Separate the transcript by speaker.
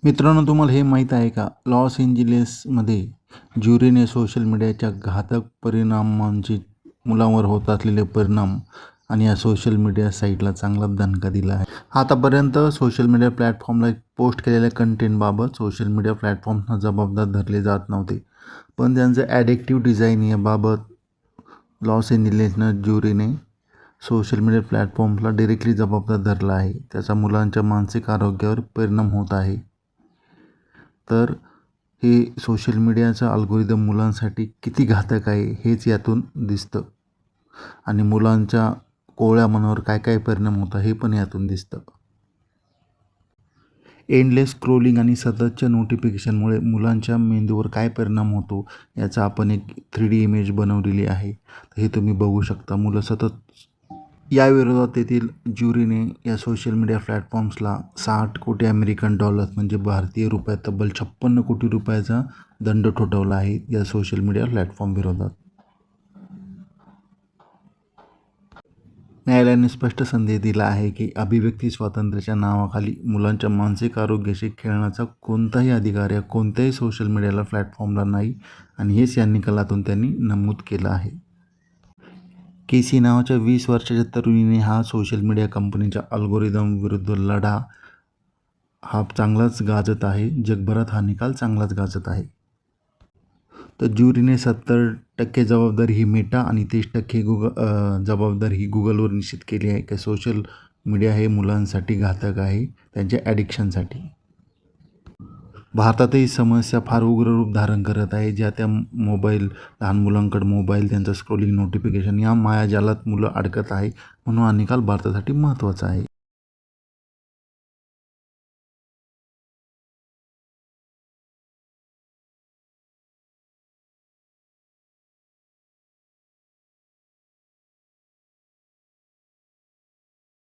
Speaker 1: मित्रांनो, तुम्हाला हे माहीत आहे का? लॉस एंजेलिसमध्ये ज्युरीने सोशल मीडियाच्या घातक परिणामांची मुलांवर होत असलेले परिणाम आणि या सोशल मीडिया साईटला चांगला दणका दिला आहे. आतापर्यंत सोशल मीडिया प्लॅटफॉर्मला पोस्ट केलेल्या कंटेंटबाबत सोशल मीडिया प्लॅटफॉर्मना जबाबदार धरले जात नव्हते. पण त्यांचं ॲडिक्टिव्ह डिझाईन याबाबत लॉस एंजेलिसनं ज्युरीने सोशल मीडिया प्लॅटफॉर्म्सला डायरेक्टली जबाबदार धरला आहे. त्याचा मुलांच्या मानसिक आरोग्यावर परिणाम होत आहे. तर हे सोशल मीडियाचं अल्गोरिदम मुलांसाठी किती घातक आहे हेच यातून दिसतं आणि मुलांच्या कोवळ्या मनावर काय काय परिणाम होता हे पण यातून दिसतं. एंडलेस स्क्रोलिंग आणि सततच्या नोटिफिकेशनमुळे मुलांच्या मेंदूवर काय परिणाम होतो याचा आपण एक 3D इमेज बनवलेली आहे. तर हे तुम्ही बघू शकता. मुलं सतत याविरोधात तेथील ज्युरीने या सोशल मीडिया प्लॅटफॉर्म्सला 60 कोटी अमेरिकन डॉलर्स म्हणजे भारतीय रुपयात तब्बल 56 कोटी रुपयाचा दंड ठोठावला आहे या सोशल मीडिया प्लॅटफॉर्म विरोधात. न्यायालयाने स्पष्ट संदेश दिला आहे की अभिव्यक्ती स्वातंत्र्याच्या नावाखाली मुलांच्या मानसिक आरोग्याशी खेळण्याचा कोणताही अधिकार या कोणत्याही सोशल मीडियाला प्लॅटफॉर्मला नाही आणि हेच या निकालातून त्यांनी नमूद केलं आहे. केसी नावाच्या 20 वर्षाच्या तरुणीने हा सोशल मीडिया कंपनीच्या अल्गोरिदम विरुद्ध लढा हा चांगलाच गाजत आहे. जगभरात हा निकाल चांगलाच गाजत आहे. तर ज्युरीने 70% जबाबदारी ही मेटा आणि 30% जबाबदारी ही गुगलवर निश्चित केली आहे की सोशल मीडिया हे मुलांसाठी घातक आहे त्यांच्या ॲडिक्शनसाठी. भारतातही समस्या फार उग्र रूप धारण करत आहे. ज्या त्या लहान मुलांकडे मोबाईल, त्यांचं स्क्रोलिंग, नोटिफिकेशन या मायाजालात मुलं अडकत आहे. म्हणून हा निकाल भारतासाठी महत्त्वाचा आहे.